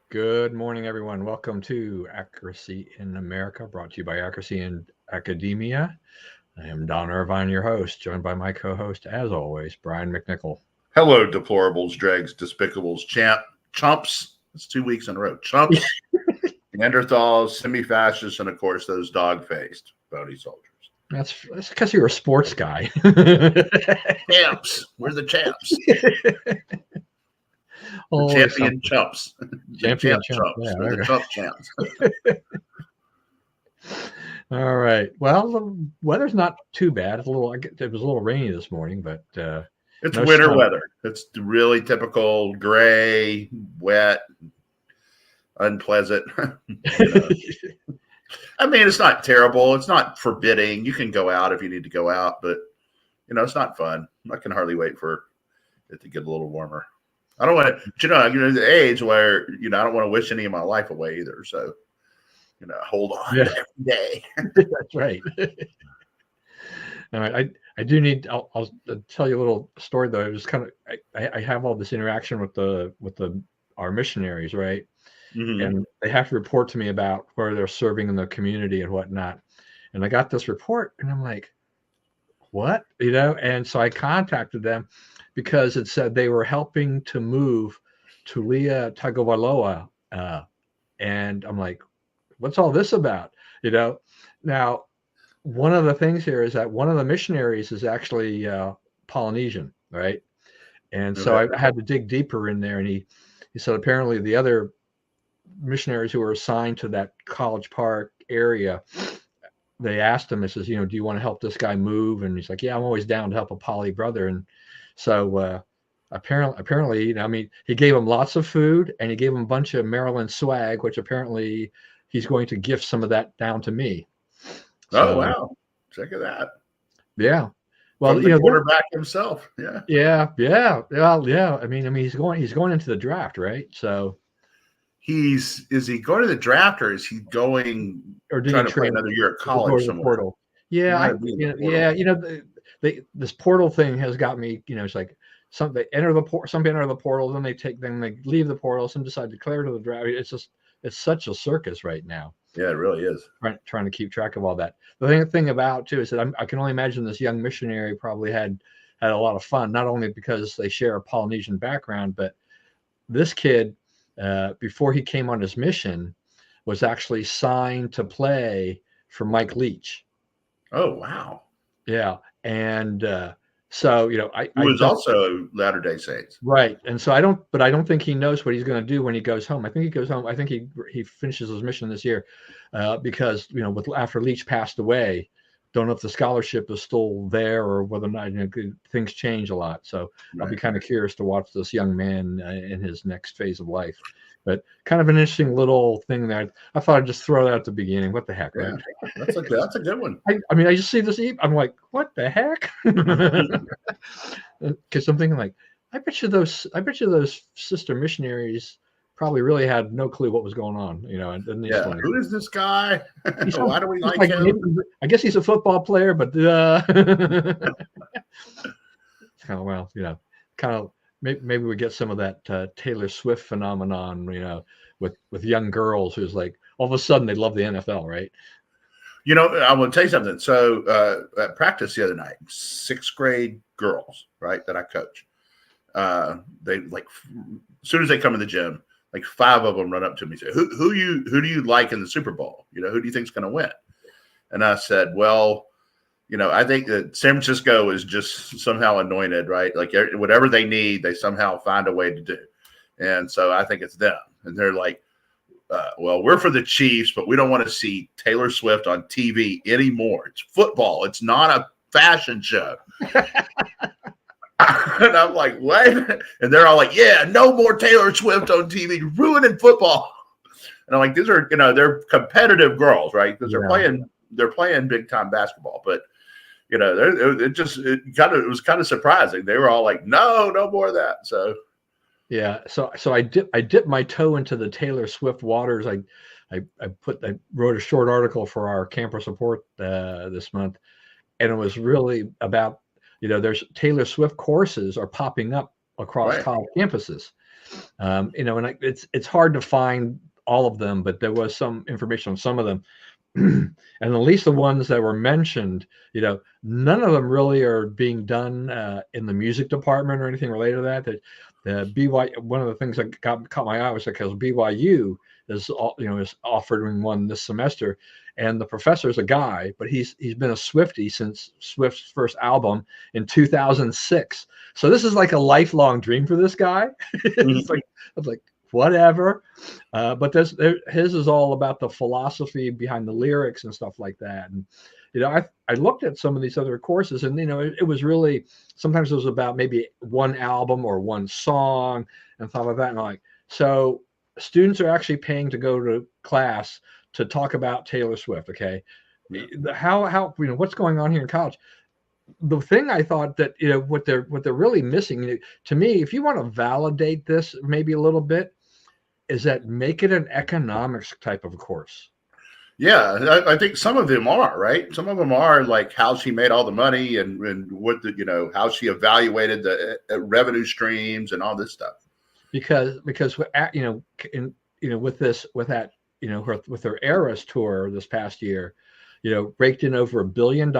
Good morning, everyone. Welcome to Accuracy in America, brought to you by Accuracy in Academia. I am Don Irvine, your host, joined by my co-host, as always, Brian McNichol. Hello, deplorables, dregs, despicables, chumps. It's 2 weeks in a row. Chumps, Neanderthals, semi-fascists, and of course those dog-faced bony soldiers. That's because you're a sports guy. Champs. We're the champs. The Always champion something. chumps. The Champion champ chump. chumps. Yeah, We're the okay. chump champs. All right. Well, the weather's not too bad. It was a little rainy this morning, but It's no winter snow. weather. It's really typical gray, wet, unpleasant. you know. I mean, it's not terrible. It's not forbidding. You can go out if you need to go out, but it's not fun. I can hardly wait for it to get a little warmer. I don't want to, the age where I don't want to wish any of my life away either. So, hold on Yeah, every day. that's right. All right, I do need. I'll tell you a little story though. It was kind of I have all this interaction with the our missionaries, right? Mm-hmm. And they have to report to me about where they're serving in the community and whatnot. And I got this report, and I'm like, what? And so I contacted them because it said they were helping to move Tulia Tagovailoa, and I'm like, what's all this about? Now one of the things here is that one of the missionaries is actually Polynesian, right? And so Okay. I had to dig deeper in there, and he said apparently the other missionaries who were assigned to that College Park area, they asked him, it says, do you want to help this guy move? And he's like, yeah, I'm always down to help a poly brother. And so apparently, I mean, he gave him lots of food and he gave him a bunch of Maryland swag, which apparently he's going to gift some of that down to me. Oh, So wow. Check it out. yeah, well, From the quarterback himself. Yeah. well, yeah. I mean, he's going into the draft, right? So Is he going to the draft or is he going or did he trying to play train? another year at Is it go college to the somewhere? portal? He Yeah, might be in the portal. this portal thing has got me. It's like some they enter the port, some enter the portal, then they leave the portal, some decide to declare to the draft. It's such a circus right now. Yeah, it really is. Trying to keep track of all that. The thing about too is that I can only imagine this young missionary probably had a lot of fun, not only because they share a Polynesian background, but this kid before he came on his mission was actually signed to play for Mike Leach. Oh, wow. Yeah, and so Who I is don't. also Latter-day Saints. Right, and so I don't think he knows what he's going to do when he goes home. I think he goes home. I think he finishes his mission this year, because with after Leach passed away, don't know if the scholarship is still there or whether or not things change a lot. So I'll be Right. kind of curious to watch this young man in his next phase of life. But kind of an interesting little thing that I thought I'd just throw that at the beginning. What the heck, Yeah, right? that's a good one. I mean, I just see this. I'm like, what the heck? Because I'm thinking like, I bet you those sister missionaries probably really had no clue what was going on. And these Yeah. like, Who is this guy? he's, Why do we he's like like him? I guess he's a football player, but kind of kind of maybe we get some of that Taylor Swift phenomenon, with young girls who's like all of a sudden they love the NFL, right? I want to tell you something. So at practice the other night, 6th-grade girls, right, that I coach, they like as soon as they come in the gym, like 5 of them run up to me and say, who do you like in the Super Bowl? Who do you think's going to win? And I said, well, I think that San Francisco is just somehow anointed, right? Like whatever they need, they somehow find a way to do. And so I think it's them. And they're like, well, we're for the Chiefs, but we don't want to see Taylor Swift on TV anymore. It's football. It's not a fashion show. And I'm like, what? And they're all like, yeah, no more Taylor Swift on TV, ruining football. And I'm like, these are, they're competitive girls, right? Because they're playing big time basketball. But it was kind of surprising. They were all like, no more of that. So yeah, so I dipped my toe into the Taylor Swift waters. I wrote a short article for our campus report this month, and it was really about there's Taylor Swift courses are popping up across right. college campuses. And it's hard to find all of them, but there was some information on some of them. And at least the ones that were mentioned, none of them really are being done in the music department or anything related to that. That the BYU, one of the things that caught my eye was because BYU is offering one this semester, and the professor is a guy, but he's been a Swiftie since Swift's first album in 2006. So this is like a lifelong dream for this guy. It's like, I was like, whatever. But his is all about the philosophy behind the lyrics and stuff like that. And I looked at some of these other courses, and it was really, sometimes it was about maybe one album or one song and stuff like that. And I'm like, so students are actually paying to go to class to talk about Taylor Swift. Okay, how what's going on here in college? The thing I thought that what they're really missing, to me, if you want to validate this maybe a little bit, is that make it an economics type of a course. Yeah, I think some of them are, right. Some of them are like how she made all the money and what how she evaluated the revenue streams and all this stuff. Because with that with her Eras tour this past year, raked in over $1 billion.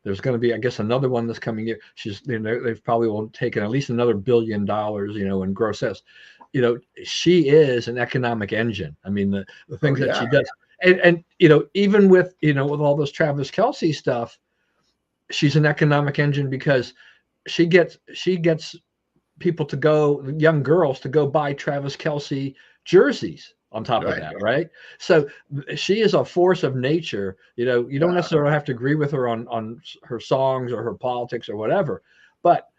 There's going to be, I guess, another one this coming year. They've probably will taken at least another $1 billion, in gross sales. She is an economic engine. I mean, the things that she does, and even with with all this Travis Kelce stuff, she's an economic engine because she gets people to go, young girls to go buy Travis Kelce jerseys on top of that, right? So she is a force of nature. You don't necessarily have to agree with her on her songs or her politics or whatever, but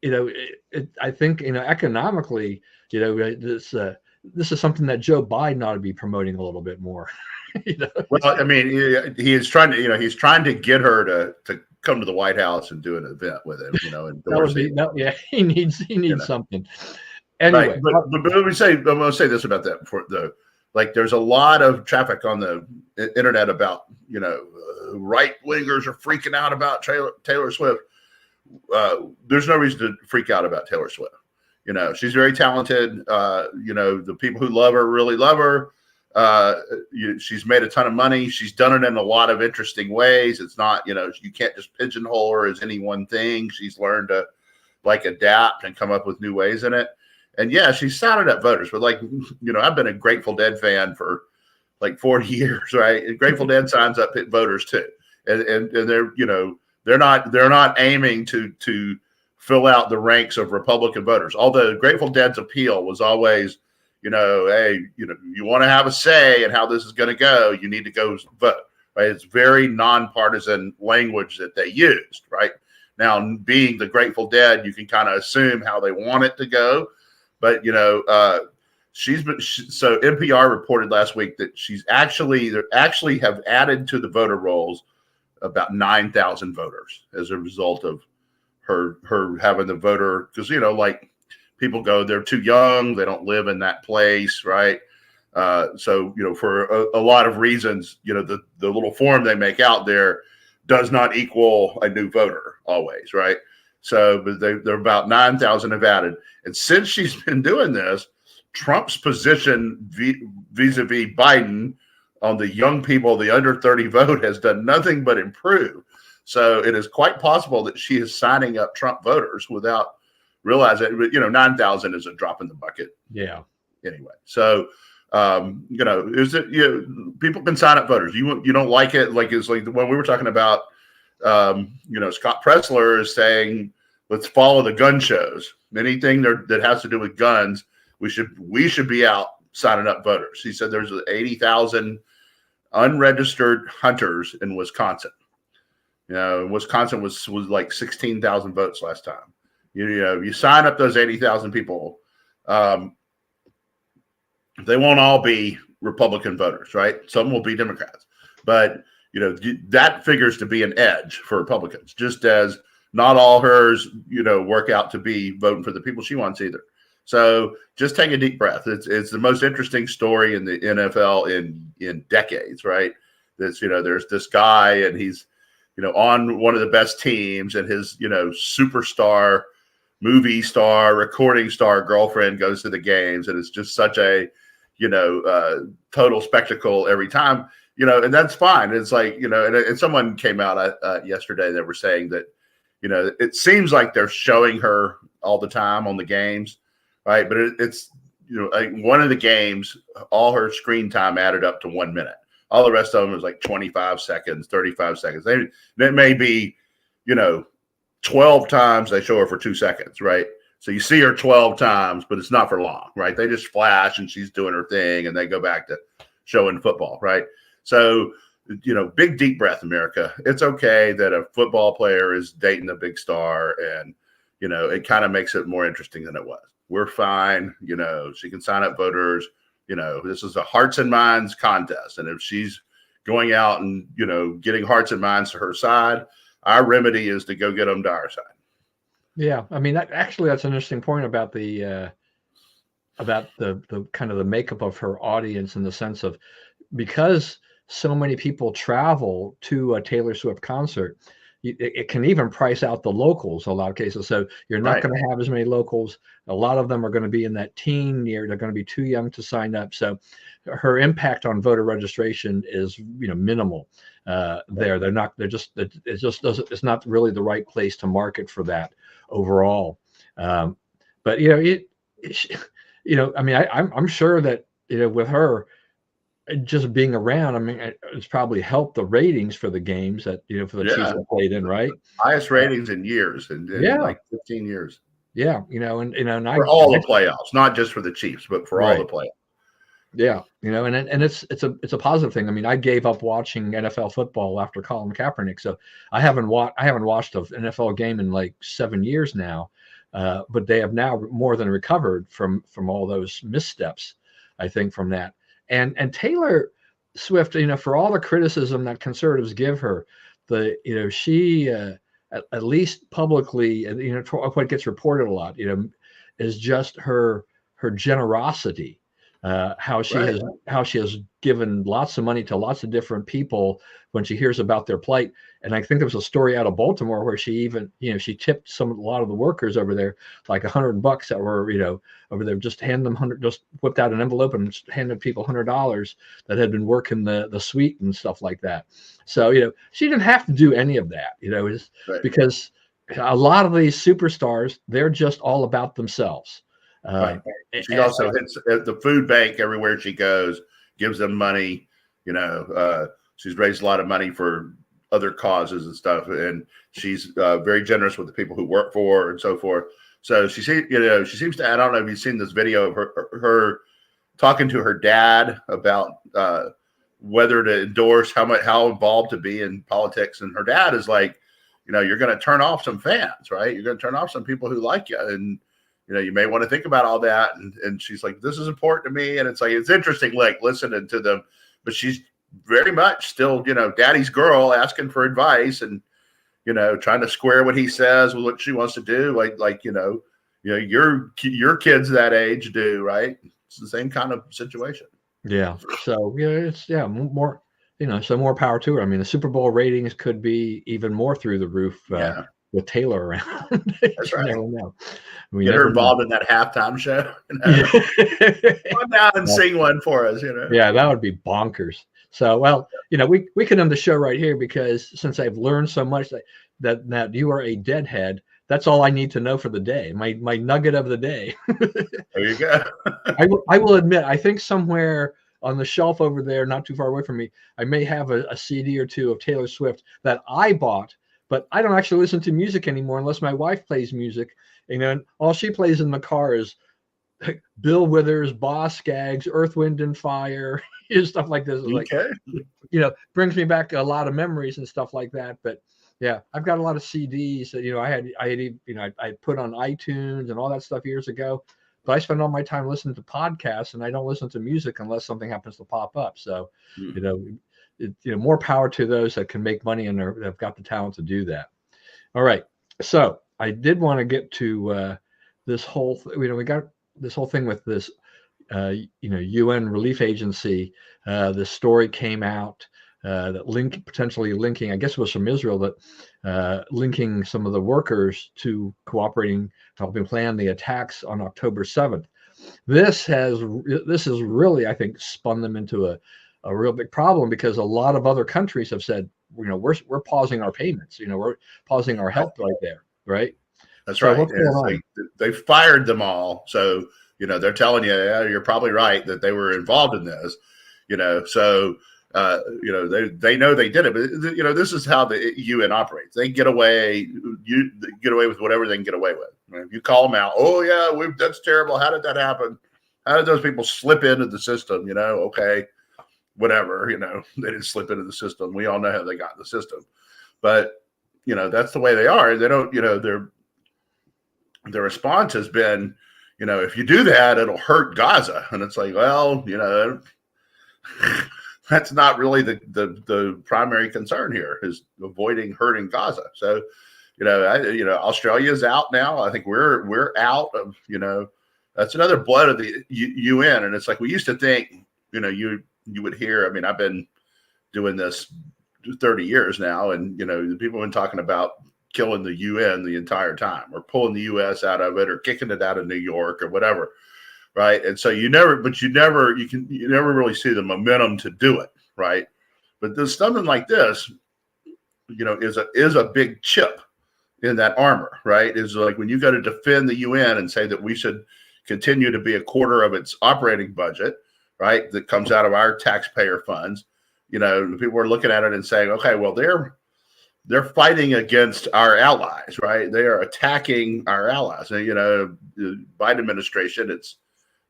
I think economically, this is something that Joe Biden ought to be promoting a little bit more. Well, I mean, he is trying to he's trying to get her to come to the White House and do an event with him. He needs something. Anyway, right. But let me say, I'm going to say this about that before there's a lot of traffic on the internet about right wingers are freaking out about Taylor Swift. There's no reason to freak out about Taylor Swift. She's very talented. The people who love her really love her. She's made a ton of money. She's done it in a lot of interesting ways. It's not, you can't just pigeonhole her as any one thing. She's learned to adapt and come up with new ways in it. And yeah, she's sounded up voters, but I've been a Grateful Dead fan for 40 years, right? And Grateful Dead signs up voters too. And they're not aiming to fill out the ranks of Republican voters. Although Grateful Dead's appeal was always, hey, you want to have a say in how this is going to go, you need to go vote. Right? It's very nonpartisan language that they used. Right now, being the Grateful Dead, you can kind of assume how they want it to go. But so NPR reported last week that they actually have added to the voter rolls about 9,000 voters as a result of her having the voter, because people go, they're too young, they don't live in that place, right? So for a lot of reasons, the little form they make out there does not equal a new voter always, right? So, but they're about 9,000 have added, and since she's been doing this, Trump's position vis-a-vis Biden on the young people, the under 30 vote, has done nothing but improve. So it is quite possible that she is signing up Trump voters without realizing it. But 9,000 is a drop in the bucket. Yeah. Anyway, so is it people can sign up voters. You don't like it, it's like when we were talking about. Scott Pressler is saying, let's follow the gun shows. Anything that has to do with guns, we should be out signing up voters. He said there's 80,000 unregistered hunters in Wisconsin. Wisconsin was like 16,000 votes last time. You sign up those 80,000 people. They won't all be Republican voters, right? Some will be Democrats, but that figures to be an edge for Republicans, just as not all hers, work out to be voting for the people she wants either. So just take a deep breath. It's the most interesting story in the NFL in decades, right? There's this guy and he's, on one of the best teams, and his, superstar movie star, recording star girlfriend goes to the games, and it's just such a, total spectacle every time, and that's fine. It's like, and someone came out yesterday that were saying that, it seems like they're showing her all the time on the games, right? But it's, like one of the games, all her screen time added up to 1 minute. All the rest of them is like 25 seconds, 35 seconds. That may be, 12 times they show her for 2 seconds, right? So you see her 12 times, but it's not for long, right? They just flash and she's doing her thing and they go back to showing football, right? So, big deep breath, America. It's okay that a football player is dating a big star, and, it kind of makes it more interesting than it was. We're fine. She can sign up voters. This is a hearts and minds contest. And if she's going out and, getting hearts and minds to her side, our remedy is to go get them to our side. Yeah. I mean, that's an interesting point about the kind of the makeup of her audience, in the sense of, because so many people travel to a Taylor Swift concert, it can even price out the locals in a lot of cases. So you're not going to have as many locals. A lot of them are going to be in that teen year. They're going to be too young to sign up. So her impact on voter registration is, minimal. It's not really the right place to market for that overall. But I mean, I'm sure that, with her just being around, I mean, it's probably helped the ratings for the games that, for the Chiefs that played in, right? Highest ratings in years, in like 15 years. Yeah. And for all the playoffs, not just for the Chiefs, but for all the playoffs. Yeah. And it's a positive thing. I mean, I gave up watching NFL football after Colin Kaepernick. So I haven't watched an NFL game in like 7 years now. But they have now more than recovered from all those missteps, I think, from that. And Taylor Swift, for all the criticism that conservatives give her, she at least publicly, what gets reported a lot, is just her generosity. How she has given lots of money to lots of different people when she hears about their plight. And I think there was a story out of Baltimore where she even, she tipped a lot of the workers over there like $100 that were, over there, just whipped out an envelope and handed people $100 that had been working the suite and stuff like that. So, she didn't have to do any of that, because a lot of these superstars, they're just all about themselves. She also hits the food bank everywhere she goes, gives them money. She's raised a lot of money for other causes and stuff, and she's very generous with the people who work for her and so forth. So she seems to. I don't know if you've seen this video of her talking to her dad about whether to endorse, how involved to be in politics, and her dad is like, you're going to turn off some fans, right? You're going to turn off some people who like you, and you may want to think about all that. And she's like, this is important to me. And it's like, it's interesting, like listening to them, but she's very much still, daddy's girl, asking for advice and, trying to square what he says with what she wants to do. Like, your kids that age do, right? It's the same kind of situation. Yeah. So, it's more, so more power to her. I mean, the Super Bowl ratings could be even more through the roof. With Taylor around. That's right. Never know. Get her involved in that halftime show. Come down and sing one for us, Yeah, that would be bonkers. So, well, we can end the show right here, because since I've learned so much that you are a deadhead, that's all I need to know for the day. My nugget of the day. There you go. I will admit, I think somewhere on the shelf over there, not too far away from me, I may have a CD or two of Taylor Swift that I bought. But I don't actually listen to music anymore unless my wife plays music. And all she plays in the car is Bill Withers, Boss Skaggs, Earth, Wind and Fire, stuff like this. Okay. Like, brings me back a lot of memories and stuff like that. But yeah, I've got a lot of CDs that, I put on iTunes and all that stuff years ago. But I spend all my time listening to podcasts, and I don't listen to music unless something happens to pop up. So, more power to those that can make money and have got the talent to do that. All right. So I did want to get to this whole, we got this whole thing with this, UN relief agency. The story came out that potentially linking, I guess it was from Israel, that linking some of the workers to cooperating, helping plan the attacks on October 7th. This has really, I think, spun them into a real big problem, because a lot of other countries have said, we're pausing our payments, we're pausing our help right there, right? That's So right. what's going on? They fired them all. So, they're telling you, yeah, you're probably right that they were involved in this, so, they know they did it, but, this is how the UN operates. They get away, with whatever they can get away with. I mean, if you call them out, oh yeah, that's terrible. How did that happen? How did those people slip into the system? Okay, whatever, they didn't slip into the system. We all know how they got in the system, but, that's the way they are. They don't, their response has been, if you do that, it'll hurt Gaza. And it's like, well, that's not really the primary concern here, is avoiding hurting Gaza. So, Australia is out now. I think we're out of, that's another blood of the UN. And it's like, we used to think, you would hear, I mean, I've been doing this 30 years now, and, people have been talking about killing the UN the entire time, or pulling the US out of it, or kicking it out of New York, or whatever. Right. And so you never really see the momentum to do it. Right. But there's something like this, is a big chip in that armor. Right. Is like when you go to defend the UN and say that we should continue to be a quarter of its operating budget, right, that comes out of our taxpayer funds. People are looking at it and saying, okay, well, they're fighting against our allies, right? They are attacking our allies. And, the Biden administration, it's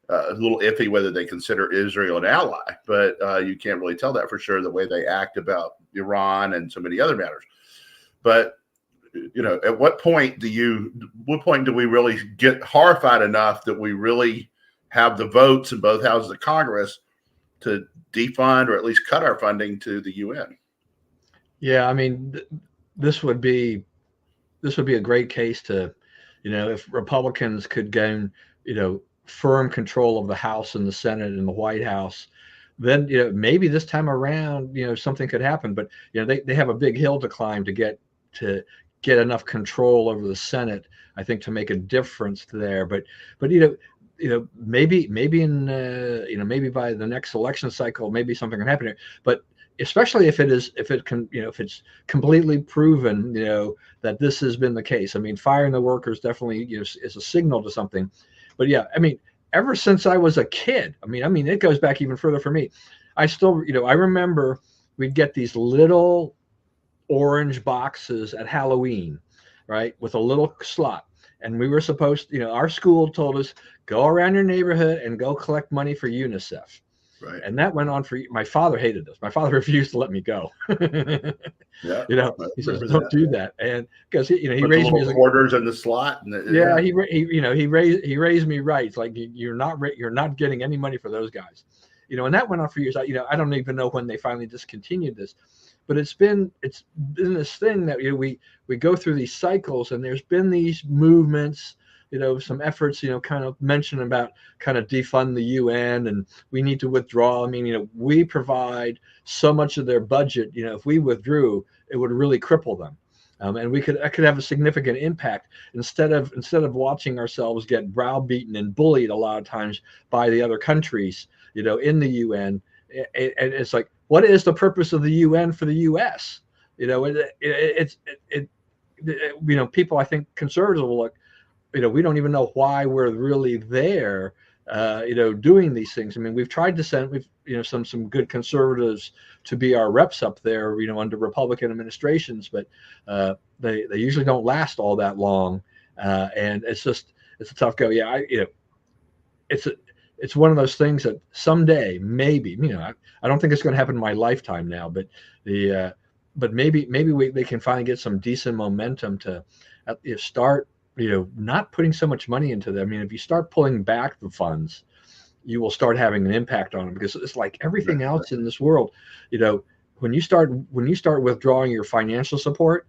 a little iffy whether they consider Israel an ally, but you can't really tell that for sure, the way they act about Iran and so many other matters. But, at what point do we really get horrified enough that we really have the votes in both houses of Congress to defund, or at least cut our funding to the UN? Yeah, I mean, this would be a great case to, if Republicans could gain, firm control of the House and the Senate and the White House, then, maybe this time around, something could happen. But, they have a big hill to climb to get enough control over the Senate, I think, to make a difference there. But maybe in maybe by the next election cycle, maybe something can happen here. But especially if it's completely proven, that this has been the case. I mean, firing the workers definitely, is a signal to something. But yeah, I mean, ever since I was a kid, I mean, it goes back even further for me. I still, I remember we'd get these little orange boxes at Halloween, right, with a little slot. And we were supposed, our school told us, go around your neighborhood and go collect money for UNICEF. Right. And that went on for, my father hated this. My father refused to let me go. Yeah. He says, don't do that. And because he raised me as a quarters in the slot. Yeah. He raised me right. It's like, you're not getting any money for those guys, and that went on for years. I don't even know when they finally discontinued this, but it's been this thing that, we go through these cycles, and there's been these movements, some efforts, kind of mention about kind of defund the UN, and we need to withdraw. I mean, we provide so much of their budget, if we withdrew, it would really cripple them. And I could have a significant impact instead of watching ourselves get browbeaten and bullied a lot of times by the other countries, in the UN. And it's like, what is the purpose of the UN for the US? People, I think conservatives will look, we don't even know why we're really there, doing these things. I mean, we've tried to send, some good conservatives to be our reps up there, under Republican administrations, but they usually don't last all that long. And it's a tough go. Yeah. It's one of those things that someday, maybe, I don't think it's going to happen in my lifetime now, but maybe they can finally get some decent momentum to start, not putting so much money into them. I mean, if you start pulling back the funds, you will start having an impact on them, because it's like everything else in this world. When you start withdrawing your financial support,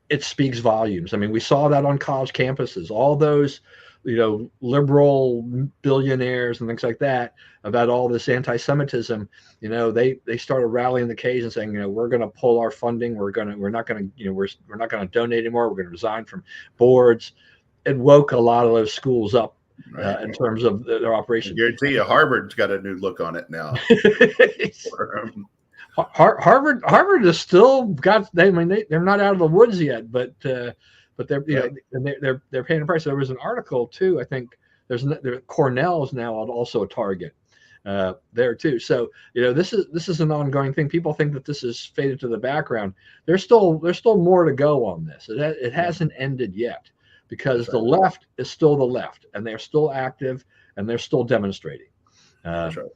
it speaks volumes. I mean, we saw that on college campuses. All those liberal billionaires and things like that about all this anti-Semitism, they started rallying the case and saying, we're going to pull our funding. We're not going to, we're not going to donate anymore. We're going to resign from boards. It woke a lot of those schools up in terms of their operation. I guarantee you, Harvard's got a new look on it now. Harvard is still got. They're not out of the woods yet, but they're they're paying a price. There was an article too. I think Cornell is now also a target there too. So this is an ongoing thing. People think that this is faded to the background. There's still more to go on this. It hasn't ended yet, because the left is still the left, and they're still active, and they're still demonstrating. That's right.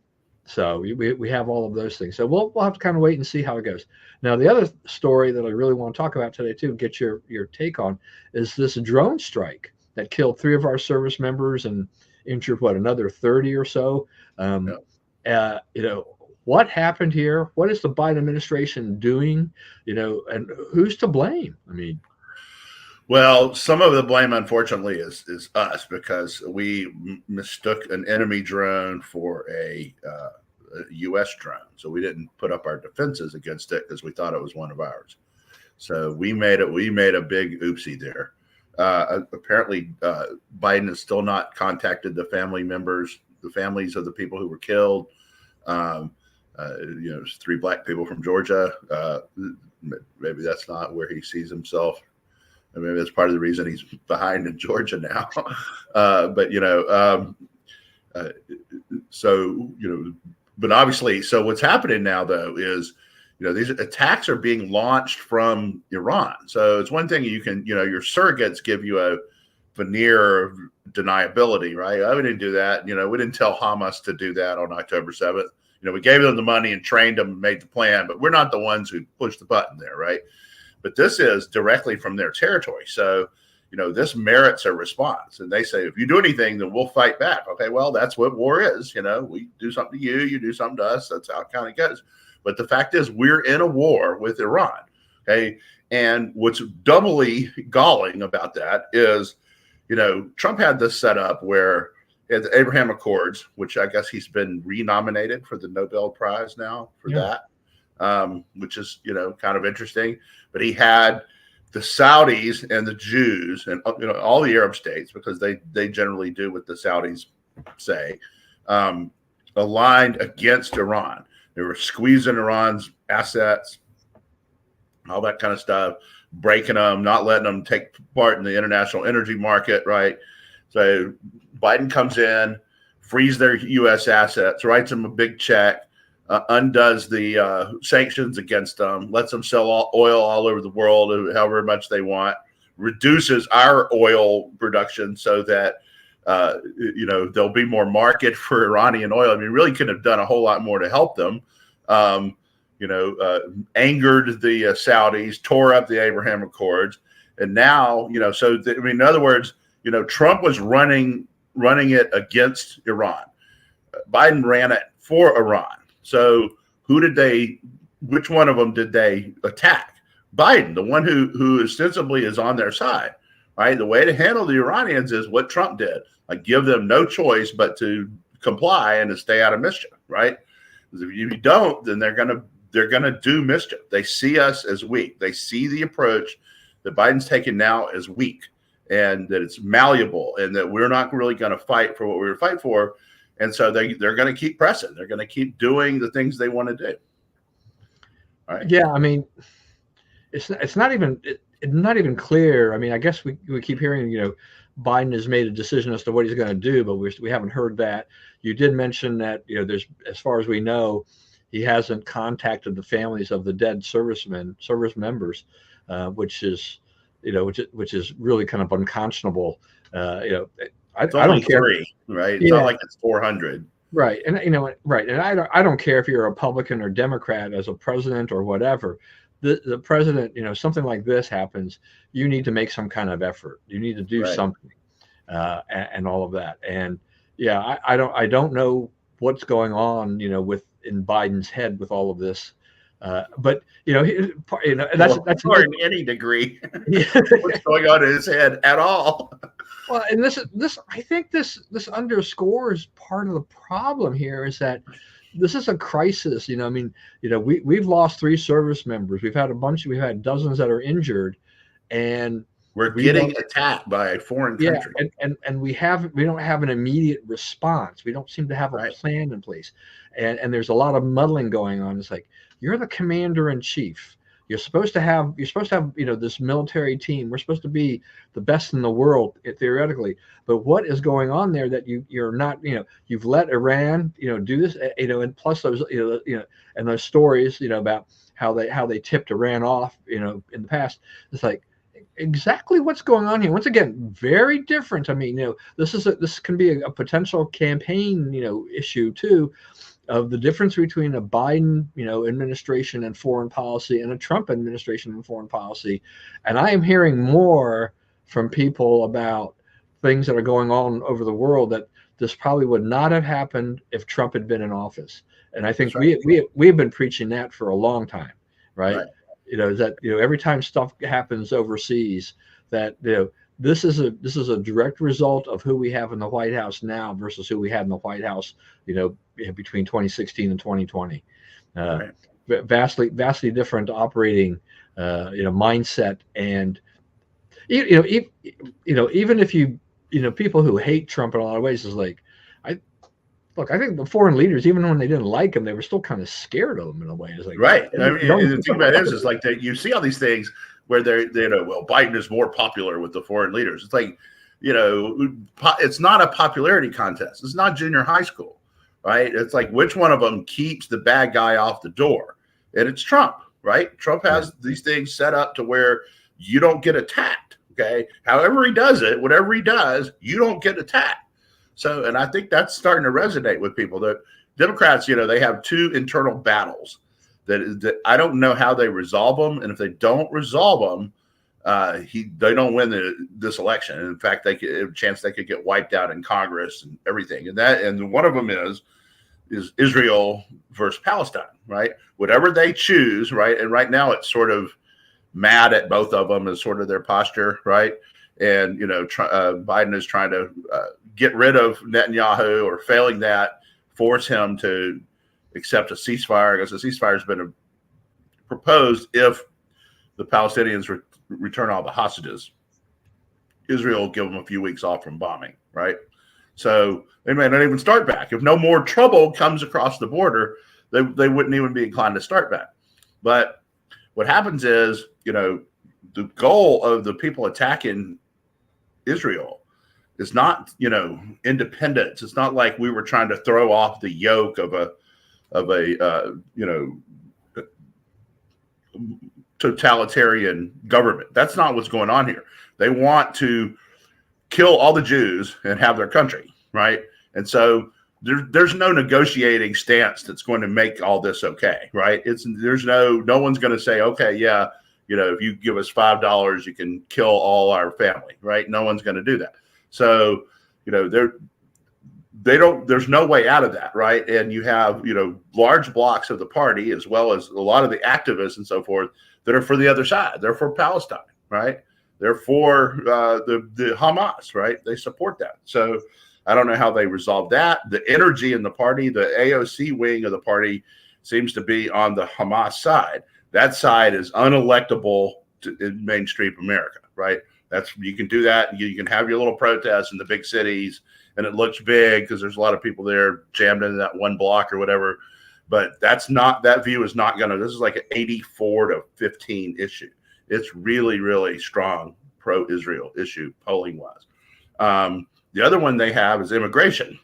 So we have all of those things. So we'll have to kind of wait and see how it goes. Now, the other story that I really want to talk about today too, get your take on, is this drone strike that killed 3 of our service members and injured another 30 or so. What happened here? What is the Biden administration doing? And who's to blame? I mean, well, some of the blame, unfortunately, is us, because we mistook an enemy drone for a U.S. drone. So we didn't put up our defenses against it because we thought it was one of ours. So we made a big oopsie there. Apparently, Biden has still not contacted the families of the people who were killed. 3 Black people from Georgia. Maybe that's not where he sees himself. I mean, that's part of the reason he's behind in Georgia now. But obviously, so what's happening now, though, is, these attacks are being launched from Iran. So it's one thing you can, your surrogates give you a veneer of deniability, right? We didn't do that. We didn't tell Hamas to do that on October 7th. We gave them the money and trained them and made the plan, but we're not the ones who pushed the button there, right? But this is directly from their territory. So, this merits a response. And they say, if you do anything, then we'll fight back. Okay, well, that's what war is. We do something to you, you do something to us. That's how it kind of goes. But the fact is, we're in a war with Iran. Okay. And what's doubly galling about that is, Trump had this set up where he had the Abraham Accords, which I guess he's been renominated for the Nobel Prize now for that, which is, kind of interesting. But he had the Saudis and the Jews and all the Arab states, because they generally do what the Saudis say, aligned against Iran. They were squeezing Iran's assets, all that kind of stuff, breaking them, not letting them take part in the international energy market, right? So Biden comes in, frees their U.S. assets, writes them a big check, undoes the sanctions against them, lets them sell oil all over the world, however much they want, reduces our oil production so that, there'll be more market for Iranian oil. I mean, really could have done a whole lot more to help them. Angered the Saudis, tore up the Abraham Accords. And now, in other words, Trump was running it against Iran. Biden ran it for Iran. So which one of them did they attack? Biden, the one who ostensibly is on their side, right? The way to handle the Iranians is what Trump did. Like, give them no choice but to comply and to stay out of mischief, right? Because if you don't, then they're gonna do mischief. They see us as weak. They see the approach that Biden's taking now as weak, and that it's malleable, and that we're not really going to fight for what we were fighting for. And so they're going to keep pressing. They're going to keep doing the things they want to do. All right. Yeah, I mean, it's not even clear. I mean, I guess we keep hearing, Biden has made a decision as to what he's going to do, but we haven't heard that. You did mention that, there's, as far as we know, he hasn't contacted the families of the dead service members, which is really kind of unconscionable. I don't care. 3, right? It's not like it's 400. Right. And right. And I don't care if you're a Republican or Democrat as a president or whatever. The president, something like this happens, you need to make some kind of effort. You need to do something, and all of that. And I don't know what's going on, in Biden's head with all of this. But that's in any degree what's going on in his head at all. Well, and this I think this underscores part of the problem here is that this is a crisis. I mean, we've lost 3 service members. We've had dozens that are injured, and We're we don't. getting attacked by a foreign Yeah, country, and we don't have an immediate response. We don't seem to have a right? plan in place, and there's a lot of muddling going on. It's like you're the commander in chief. You're supposed to have this military team. We're supposed to be the best in the world theoretically. But what is going on there that you're not? You've let Iran do this. And plus those and those stories about how they tipped Iran off in the past. It's like exactly what's going on here. Once again, very different. I mean, this can be a potential campaign, issue too, of the difference between a Biden, administration and foreign policy and a Trump administration and foreign policy. And I am hearing more from people about things that are going on over the world that this probably would not have happened if Trump had been in office. And I think That's right. we've been preaching that for a long time, right? Right. That every time stuff happens overseas, that this is a direct result of who we have in the White House now versus who we had in the White House, between 2016 and 2020. Right. Vastly different operating, mindset, and even if people who hate Trump in a lot of ways is like, I think the foreign leaders, even when they didn't like him, they were still kind of scared of him in a way. It's like, Right. I mean, and the thing about it is like that you see all these things where well, Biden is more popular with the foreign leaders. It's like, it's not a popularity contest. It's not junior high school, right? It's like which one of them keeps the bad guy off the door, and it's Trump, right? Trump has these things set up to where you don't get attacked. Okay, however he does it, whatever he does, you don't get attacked. So, and I think that's starting to resonate with people. The Democrats, they have 2 internal battles that I don't know how they resolve them. And if they don't resolve them, they don't win this election. And in fact, they could have a chance they could get wiped out in Congress and everything. And one of them is Israel versus Palestine, right? Whatever they choose, right? And right now it's sort of mad at both of them is sort of their posture, right? And Biden is trying to get rid of Netanyahu, or failing that, force him to accept a ceasefire, because a ceasefire has been proposed if the Palestinians return all the hostages. Israel will give them a few weeks off from bombing, right? So they may not even start back. If no more trouble comes across the border, they wouldn't even be inclined to start back. But what happens is, the goal of the people attacking Israel is not, independence. It's not like we were trying to throw off the yoke of a totalitarian government. That's not what's going on here. They want to kill all the Jews and have their country, right? And so there's no negotiating stance that's going to make all this okay, right? No one's going to say, okay, yeah, if you give us $5, you can kill all our family, right? No one's going to do that. So, there's no way out of that, right? And you have, large blocks of the party, as well as a lot of the activists and so forth, that are for the other side. They're for Palestine, right? They're for the Hamas, right? They support that. So I don't know how they resolve that. The energy in the party, the AOC wing of the party, seems to be on the Hamas side. That side is unelectable in mainstream America, right? You can do that. You can have your little protests in the big cities, and it looks big because there's a lot of people there jammed into that one block or whatever. But that view is not going to. This is like an 84-15 issue. It's really, really strong pro-Israel issue polling wise. The other one they have is immigration,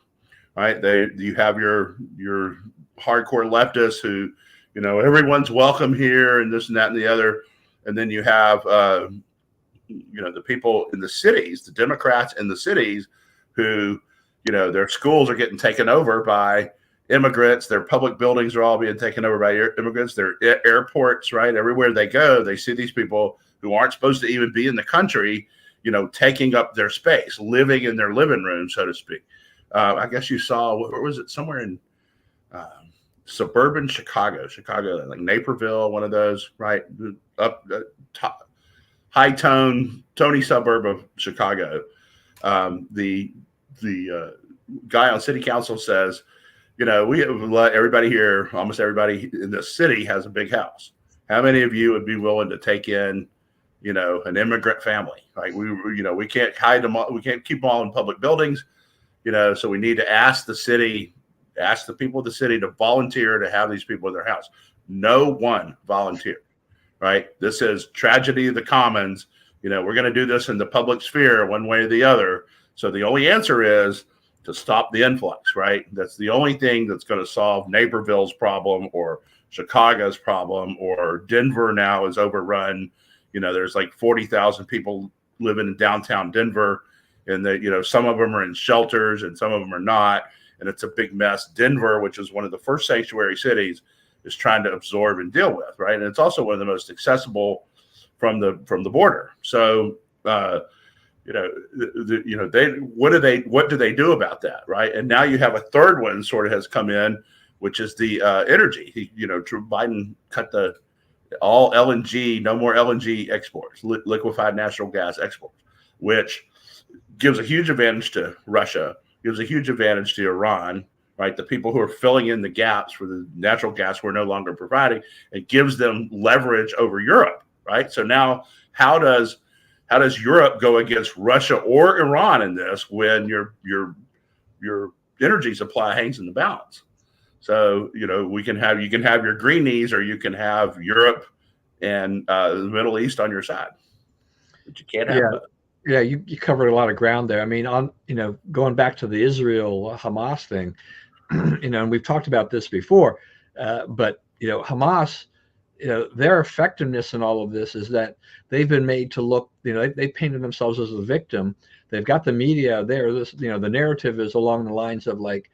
right? You have your hardcore leftists who, everyone's welcome here and this and that and the other. And then you have, the people in the cities, the Democrats in the cities who, their schools are getting taken over by immigrants. Their public buildings are all being taken over by immigrants. Their airports, right? Everywhere they go, they see these people who aren't supposed to even be in the country, taking up their space, living in their living room, so to speak. I guess you saw, where was it? Somewhere in suburban Chicago, like Naperville, one of those, right? Up top, high-tone, Tony suburb of Chicago. The guy on city council says, we let everybody here, almost everybody in the city has a big house. How many of you would be willing to take in, an immigrant family? Like we can't hide them all. We can't keep them all in public buildings, so we need to ask the people of the city to volunteer to have these people in their house. No one volunteered, right? This is tragedy of the commons. We're going to do this in the public sphere one way or the other. So the only answer is to stop the influx, right? That's the only thing that's going to solve Naperville's problem or Chicago's problem, or Denver now is overrun. There's like 40,000 people living in downtown Denver, and some of them are in shelters and some of them are not. And it's a big mess. Denver, which is one of the first sanctuary cities, is trying to absorb and deal with, right? And it's also one of the most accessible from the border. So, what do they do about that, right? And now you have a third one sort of has come in, which is the energy. Biden cut all LNG, no more LNG exports, liquefied natural gas exports, which gives a huge advantage to Russia, gives a huge advantage to Iran, right? The people who are filling in the gaps for the natural gas we're no longer providing. It gives them leverage over Europe, right? So now how does Europe go against Russia or Iran in this when your energy supply hangs in the balance? So, you can have your greenies, or you can have Europe and the Middle East on your side, but you can't have both. Yeah, you covered a lot of ground there. I mean, going back to the Israel Hamas thing, and we've talked about this before, but Hamas, their effectiveness in all of this is that they've been made to look, they painted themselves as the victim. They've got the media there. The narrative is along the lines of like,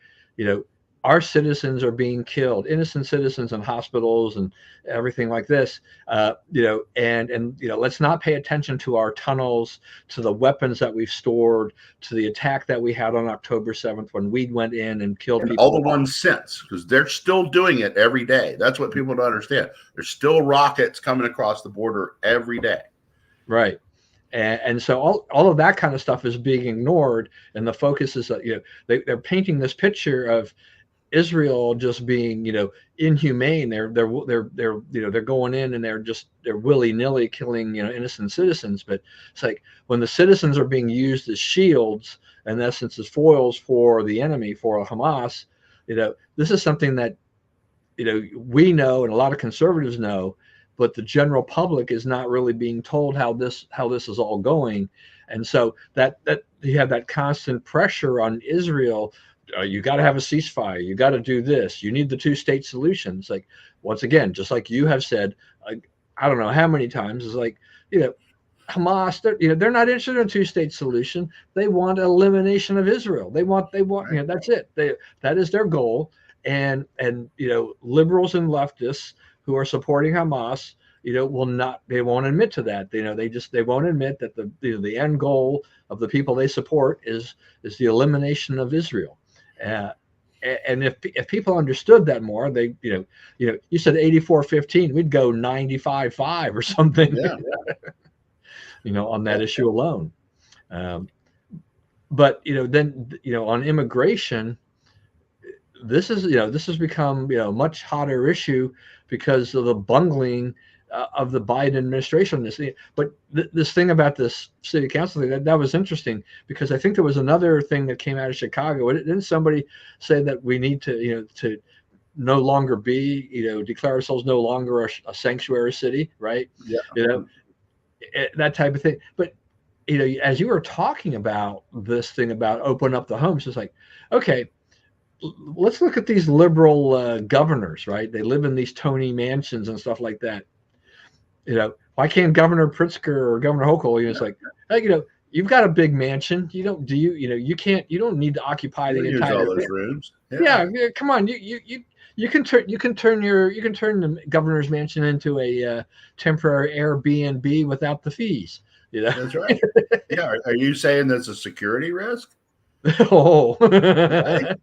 our citizens are being killed, innocent citizens in hospitals and everything like this, and let's not pay attention to our tunnels, to the weapons that we've stored, to the attack that we had on October 7th when we went in and killed people. All the ones since, because they're still doing it every day. That's what people don't understand. There's still rockets coming across the border every day. Right. And so all of that kind of stuff is being ignored. And the focus is that, they're painting this picture of Israel just being, inhumane. They're going in and they're willy-nilly killing, innocent citizens. But it's like when the citizens are being used as shields, in essence, as foils for the enemy, for Hamas, this is something that, we know and a lot of conservatives know, but the general public is not really being told how this is all going. And so that you have that constant pressure on Israel. You got to have a ceasefire. You got to do this. You need the two-state solutions. Like, once again, just like you have said, I don't know how many times, is like, Hamas, they're not interested in a two-state solution. They want elimination of Israel. They want, that's it. That is their goal. And liberals and leftists who are supporting Hamas, they won't admit to that. They won't admit that the end goal of the people they support is the elimination of Israel. And if people understood that more, they, you said 84-15, we'd go 95-5 or something, on that issue alone. But, then, on immigration, this has become, a much hotter issue because of the bungling of the Biden administration. But this thing about this city council thing, that was interesting, because I think there was another thing that came out of Chicago. Didn't somebody say that we need to, to no longer be, declare ourselves no longer a sanctuary city, right? Yeah. That type of thing. But, as you were talking about this thing about open up the homes, it's like, okay, let's look at these liberal governors, right? They live in these Tony mansions and stuff like that. Why can't Governor Pritzker or Governor Hochul? It's like, hey, you've got a big mansion. You don't need to occupy the entire all those rooms. Yeah, come on. You can turn the governor's mansion into a temporary Airbnb without the fees. That's right. Yeah. Are you saying there's a security risk? Oh, right.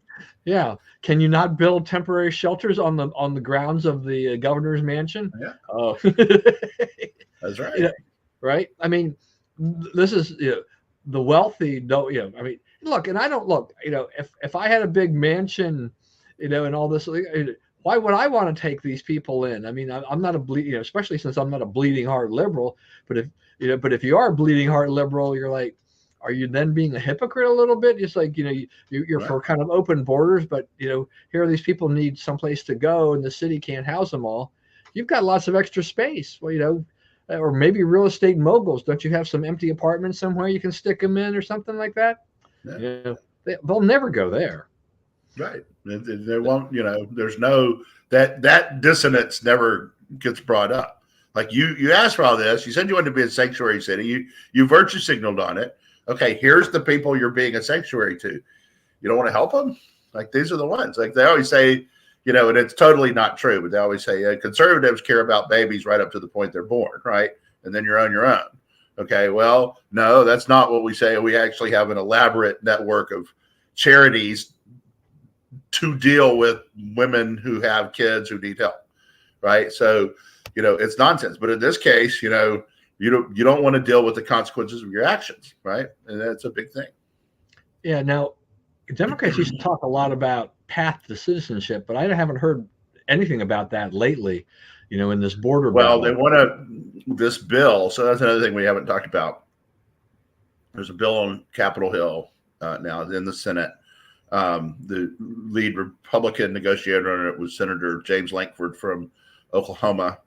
Yeah. Can you not build temporary shelters on the grounds of the governor's mansion? Yeah. Oh, that's right. Right. I mean, this is the wealthy don't, I mean, look, and I don't look, if I had a big mansion, and all this, why would I want to take these people in? I mean, I'm not a especially since I'm not a bleeding heart liberal, but if you are a bleeding heart liberal, you're like, are you then being a hypocrite a little bit? Just like, you're Right. for kind of open borders, but here are these people need someplace to go and the city can't house them all. You've got lots of extra space. Well, or maybe real estate moguls. Don't you have some empty apartments somewhere you can stick them in or something like that? Yeah. They'll never go there. Right. They won't, there's no, that dissonance never gets brought up. Like you asked for all this, you said you wanted to be a sanctuary city. You virtue signaled on it. Okay, here's the people you're being a sanctuary to. You don't want to help them? Like, these are the ones. Like, they always say, and it's totally not true, but they always say conservatives care about babies right up to the point they're born, right? And then you're on your own. Okay, well, no, that's not what we say. We actually have an elaborate network of charities to deal with women who have kids who need help, right? So, it's nonsense. But in this case, you don't want to deal with the consequences of your actions, right? And that's a big thing. Yeah. Now, Democrats used to talk a lot about path to citizenship, but I haven't heard anything about that lately. In this border Well, battle. they want this bill. So that's another thing we haven't talked about. There's a bill on Capitol Hill now in the Senate. The lead Republican negotiator on it was Senator James Lankford from Oklahoma.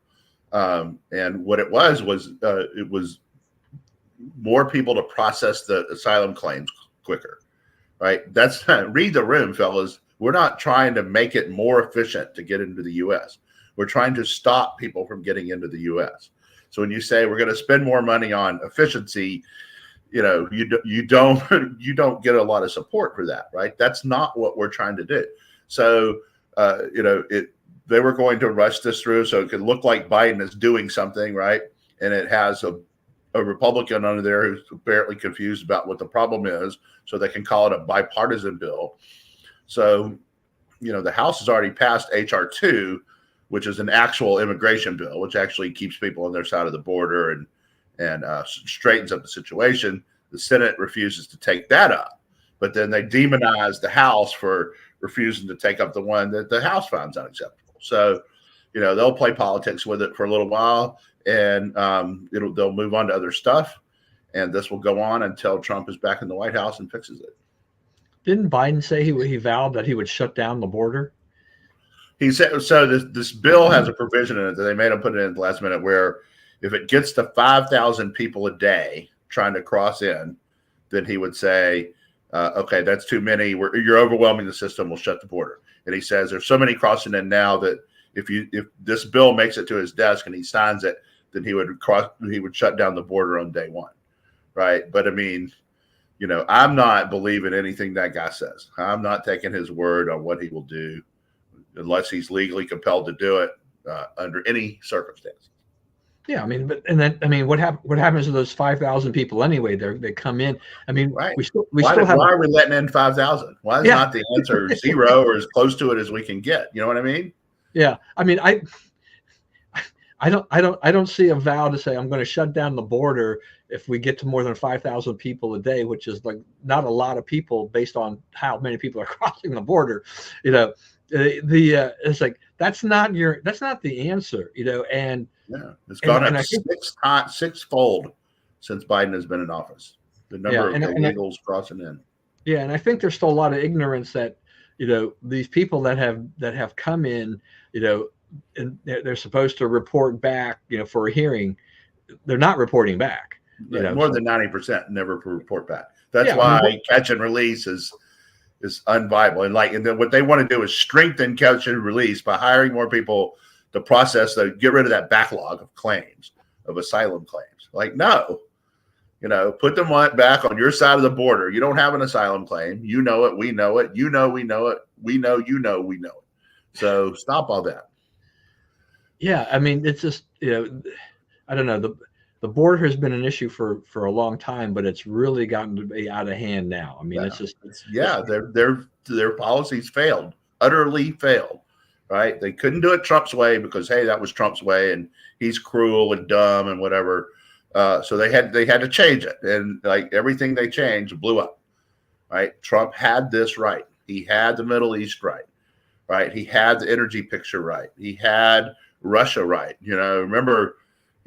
And what it was it was more people to process the asylum claims quicker, right? That's read the room, fellas. We're not trying to make it more efficient to get into the U.S. We're trying to stop people from getting into the U.S. So when you say we're going to spend more money on efficiency, you don't get a lot of support for that, right? That's not what we're trying to do. So, they were going to rush this through so it could look like Biden is doing something, right? And it has a Republican under there who's apparently confused about what the problem is, so they can call it a bipartisan bill. So, the House has already passed H.R. 2, which is an actual immigration bill, which actually keeps people on their side of the border and straightens up the situation. The Senate refuses to take that up, but then they demonize the House for refusing to take up the one that the House finds unacceptable. So, they'll play politics with it for a little while, and they'll move on to other stuff, and this will go on until Trump is back in the White House and fixes it. Didn't Biden say he vowed that he would shut down the border? He said so. This bill has a provision in it that they made him put it in at the last minute, where if it gets to 5,000 people a day trying to cross in, then he would say, okay, that's too many. You're overwhelming the system. We'll shut the border. And he says there's so many crossing in now that if this bill makes it to his desk and he signs it, then he would shut down the border on day one, right? But I mean, I'm not believing anything that guy says. I'm not taking his word on what he will do unless he's legally compelled to do it under any circumstance. Yeah, I mean, what happens to those 5,000 people anyway? They come in. I mean, right. Why are we letting in 5,000? Why is not the answer 0 or as close to it as we can get? You know what I mean? Yeah, I mean, I don't see a vow to say I'm going to shut down the border if we get to more than 5,000 people a day, which is like not a lot of people based on how many people are crossing the border. It's like that's not the answer. And yeah, it's gone up sixfold since Biden has been in office. The number of illegals crossing in. Yeah, and I think there's still a lot of ignorance that these people that have come in, and they're supposed to report back, for a hearing. They're not reporting back. More than 90% never report back. That's why catch and release is unviable. And then what they want to do is strengthen catch and release by hiring more people to process get rid of that backlog of claims, of asylum claims. Like, no, put them back on your side of the border. You don't have an asylum claim. You know it. We know it. We know it. We know we know it. So stop all that. Yeah. I mean, it's just, I don't know. The border has been an issue for a long time, but it's really gotten to be out of hand now. I mean, their policies failed, utterly failed, right? They couldn't do it Trump's way because, hey, that was Trump's way and he's cruel and dumb and whatever. So they had to change it, and like everything they changed blew up. Right? Trump had this right. He had the Middle East right. Right? He had the energy picture right. He had Russia right. Remember,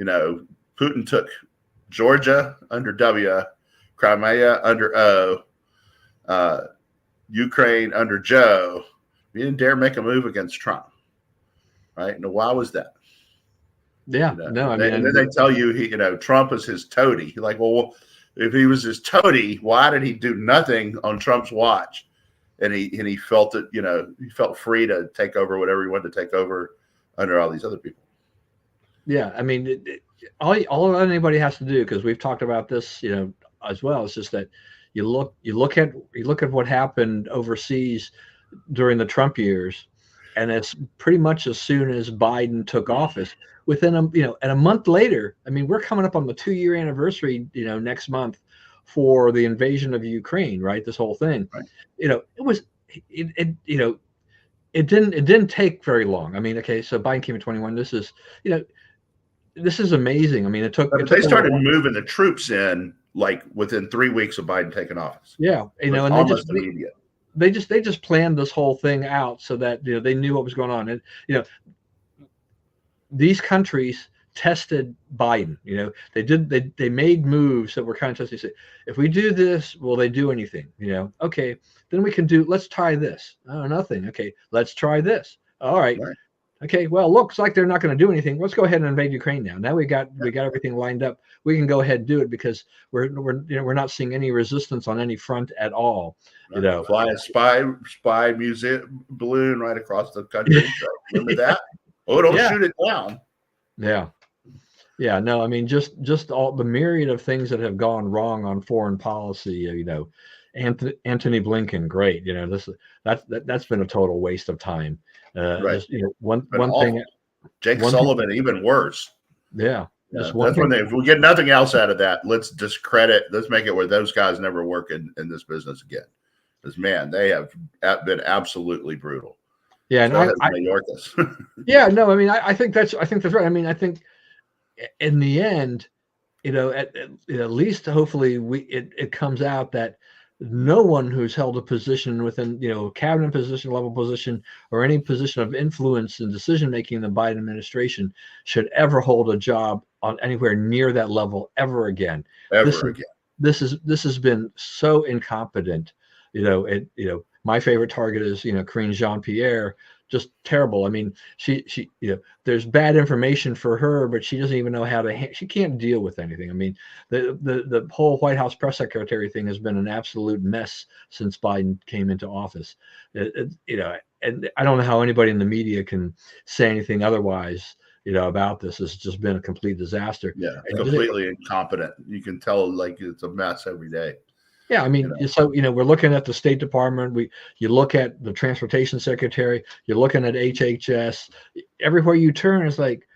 Putin took Georgia under W, Crimea under O, Ukraine under Joe. He didn't dare make a move against Trump. Right? Now, why was that? Yeah, no, I mean, and then they tell you Trump is his toady. You're like, well, if he was his toady, why did he do nothing on Trump's watch? And he felt it, he felt free to take over whatever he wanted to take over under all these other people. Yeah, I mean, all anybody has to do, because we've talked about this, as well. It's just that you look at what happened overseas during the Trump years, and it's pretty much as soon as Biden took office, within and a month later. I mean, we're coming up on the 2-year anniversary, next month, for the invasion of Ukraine, right? This whole thing, right. It didn't take very long. I mean, okay, so Biden came in 21. This is amazing. I mean, But they started moving the troops in like within 3 weeks of Biden taking office. Yeah, and almost immediate. They just planned this whole thing out so that they knew what was going on, and these countries tested Biden. They made moves that were kind of testing. If we do this, will they do anything? Okay, then we can do. Let's try this. Oh, nothing. Okay, let's try this. All right. Okay, well, looks like they're not going to do anything. Let's go ahead and invade Ukraine now. Now we got everything lined up. We can go ahead and do it, because we're not seeing any resistance on any front at all. Fly a spy museum balloon right across the country. Remember that? Oh, don't shoot it down. Yeah. No, I mean, just all the myriad of things that have gone wrong on foreign policy. Anthony Blinken, great. That's been a total waste of time. Right. One thing. Jake Sullivan, even worse. Yeah. That's when if we get nothing else out of that, let's discredit. Let's make it where those guys never work in this business again. Because man, they have been absolutely brutal. Yeah, and Mayorkas. Yeah, no, I mean, I think that's right. I mean, I think in the end, at least hopefully it comes out that no one who's held a position within, cabinet position, level position, or any position of influence in decision making in the Biden administration should ever hold a job on anywhere near that level ever again. This has been so incompetent. My favorite target is Karine Jean-Pierre. Just terrible. I mean, she there's bad information for her, but she doesn't even know how to. She can't deal with anything. I mean, the whole White House press secretary thing has been an absolute mess since Biden came into office. And I don't know how anybody in the media can say anything otherwise. About this. It's just been a complete disaster. Yeah, completely incompetent. You can tell like it's a mess every day. Yeah, I mean, so we're looking at the State Department. You look at the Transportation Secretary. You're looking at HHS. Everywhere you turn, it's like,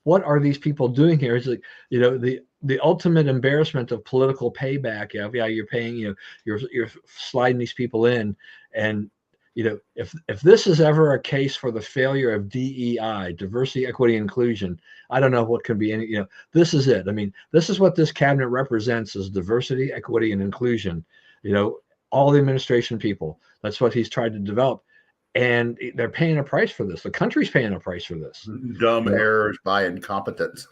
what are these people doing here? It's like the ultimate embarrassment of political payback. Yeah, you're paying. You're sliding these people in, and if this is ever a case for the failure of DEI, diversity, equity, inclusion, I don't know what can be any. This is it. I mean, this is what this cabinet represents: is diversity, equity, and inclusion. All the administration people. That's what he's tried to develop, and they're paying a price for this. The country's paying a price for this. Dumb errors by incompetence.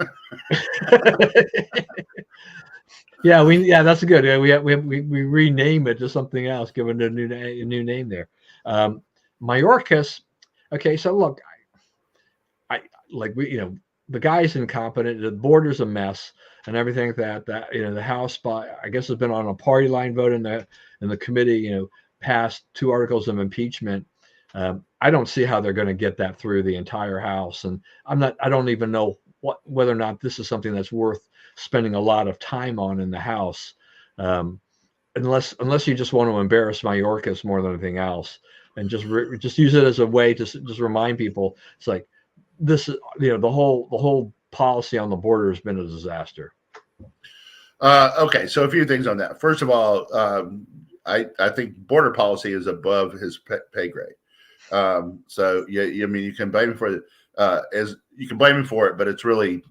Yeah, that's good. Yeah, we rename it to something else, give it a new name there. Mayorkas. Okay, so look, I like the guy's incompetent. The border's a mess, and everything like that. The House, I guess, has been on a party line vote in the committee. Passed 2 articles of impeachment. I don't see how they're going to get that through the entire House, and I don't even know whether or not this is something that's worth spending a lot of time on in the House, unless you just want to embarrass Mayorkas more than anything else, and just use it as a way to just remind people. It's like this is the whole policy on the border has been a disaster. Okay, so a few things on that. First of all, I think border policy is above his pay grade. So I mean, you can blame him for it, you can blame him for it, but it's really,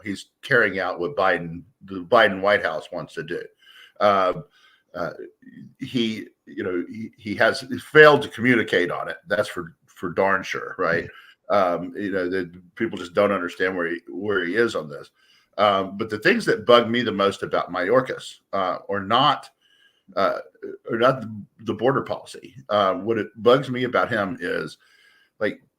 he's carrying out what the Biden White House wants to do. He has failed to communicate on it. That's for darn sure, right? The people just don't understand where he is on this. But the things that bug me the most about Mayorkas are not the border policy. What it bugs me about him is,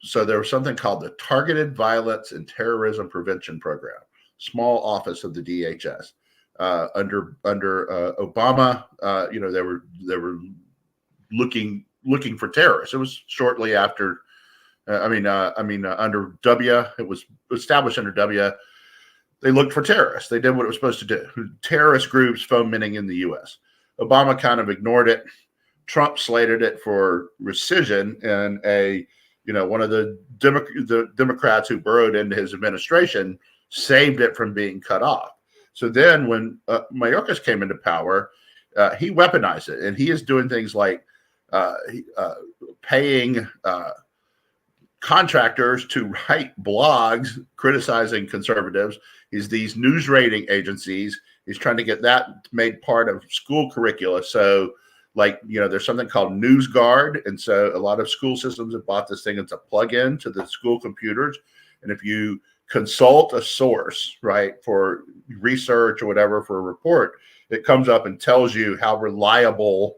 so there was something called the Targeted Violence and Terrorism Prevention Program, small office of the DHS. Under Obama, they were looking for terrorists. It was shortly after. Under W, it was established under W. They looked for terrorists. They did what it was supposed to do. Terrorist groups fomenting in the U.S. Obama kind of ignored it. Trump slated it for rescission, and one of the Democrats who burrowed into his administration saved it from being cut off. So then when Mayorkas came into power, he weaponized it, and he is doing things like paying contractors to write blogs criticizing conservatives. He's these news rating agencies. He's trying to get that made part of school curricula. So, there's something called NewsGuard. And so a lot of school systems have bought this thing. It's a plug-in to the school computers. And if you consult a source, right, for research or whatever, for a report, it comes up and tells you how reliable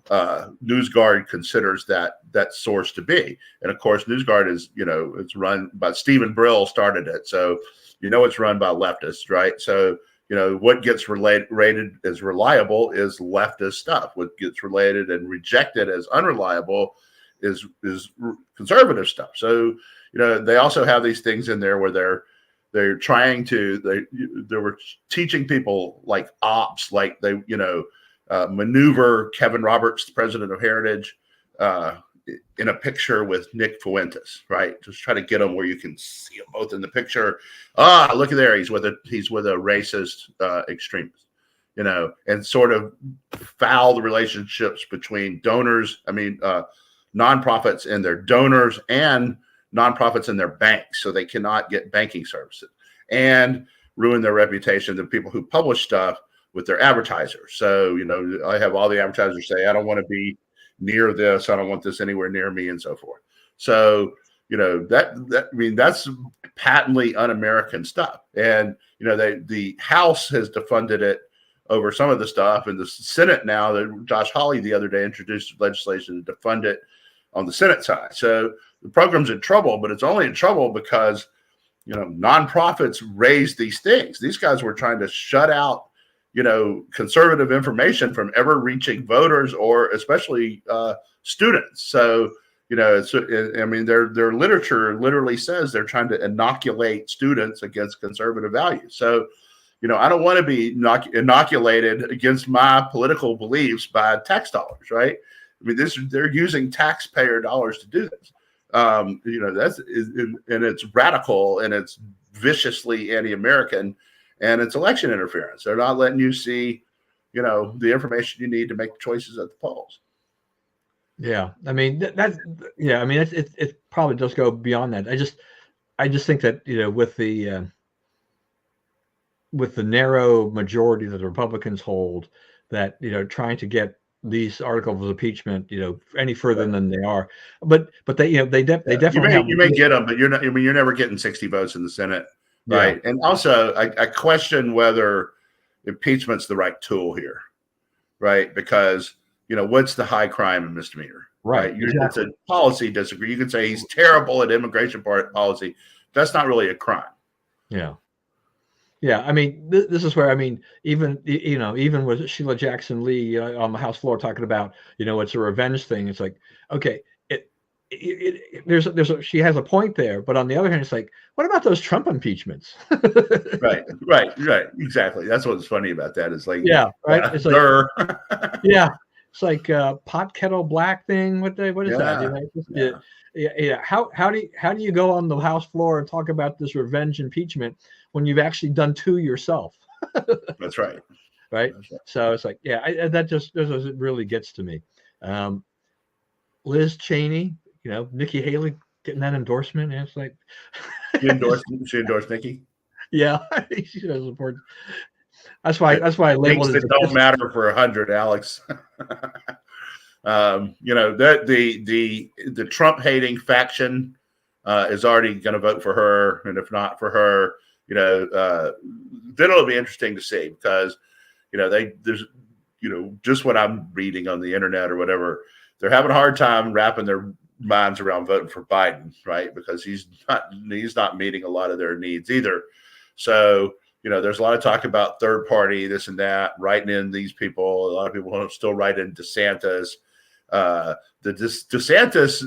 NewsGuard considers that source to be. And of course, NewsGuard is, it's run by Stephen Brill started it. So, it's run by leftists, right? So, what gets rated as reliable is leftist stuff. What gets related and rejected as unreliable is conservative stuff. So, they also have these things in there where they're trying to, they were teaching people like ops, like they, maneuver Kevin Roberts, the president of Heritage, in a picture with Nick Fuentes, right? Just try to get them where you can see them both in the picture. Look at there, he's with a racist extremist, and sort of foul the relationships between donors. Nonprofits and their donors, and nonprofits and their banks, so they cannot get banking services, and ruin their reputation. The people who publish stuff with their advertisers. So, I have all the advertisers say, I don't want to be near this. I don't want this anywhere near me, and so forth. So, that's patently un-American stuff. And, the House has defunded it over some of the stuff. And the Senate now, Josh Hawley the other day introduced legislation to defund it on the Senate side. So the program's in trouble, but it's only in trouble because, nonprofits raised these things. These guys were trying to shut out conservative information from ever reaching voters, or especially students. So, their literature literally says they're trying to inoculate students against conservative values. So, I don't want to be inoculated against my political beliefs by tax dollars, right? They're using taxpayer dollars to do this. And it's radical, and it's viciously anti-American. And it's election interference. They're not letting you see, the information you need to make choices at the polls. Yeah, it probably does go beyond that. I just think that with the narrow majority that the Republicans hold, that trying to get these articles of impeachment any further than they are, but they definitely you may get them, but you're not. You're never getting 60 votes in the Senate. Right. Yeah. And also, I question whether impeachment's the right tool here, right? Because, what's the high crime and misdemeanor? Right. Exactly. It's a policy disagree. You can say he's terrible at immigration policy. That's not really a crime. Yeah. Yeah. This is where, even with Sheila Jackson Lee on the House floor talking about, it's a revenge thing. It's like, okay, she has a point there, but on the other hand, it's like, what about those Trump impeachments? Right, exactly. That's what's funny about that. It's like, it's like, it's like pot kettle black thing. What is that? How do you go on the House floor and talk about this revenge impeachment when you've actually done two yourself? That's right. Right. That's right. So it's like, that really gets to me. Liz Cheney, Nikki Haley getting that endorsement, and it's like she endorsed Nikki. Yeah, he should have support. That's why I Things labeled it that don't matter for 100, Alex. That the Trump hating faction is already going to vote for her, and if not for her, then it'll be interesting to see because there's just what I'm reading on the internet or whatever, they're having a hard time wrapping their minds around voting for Biden, right? Because he's not meeting a lot of their needs either. So there's a lot of talk about third party, this and that, writing in these people. A lot of people still write in DeSantis. DeSantis,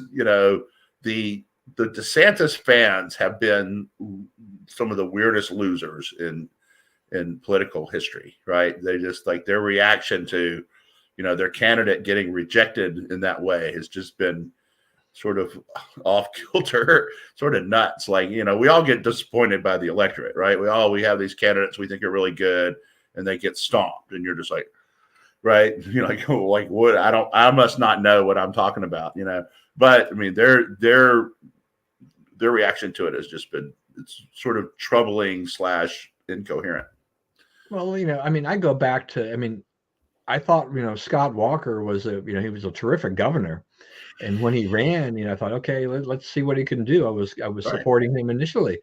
the DeSantis fans have been some of the weirdest losers in political history, right? They just like their reaction to, their candidate getting rejected in that way has just been sort of off kilter, sort of nuts. Like, we all get disappointed by the electorate, right? We have these candidates we think are really good and they get stomped and you're just like, right. Like what? I must not know what I'm talking about, but I mean, their reaction to it has just been, it's sort of troubling / incoherent. Well, I mean, I go back to, I mean, I thought, Scott Walker was he was a terrific governor. And when he ran, I thought, okay, let's see what he can do. I was Right. supporting him initially,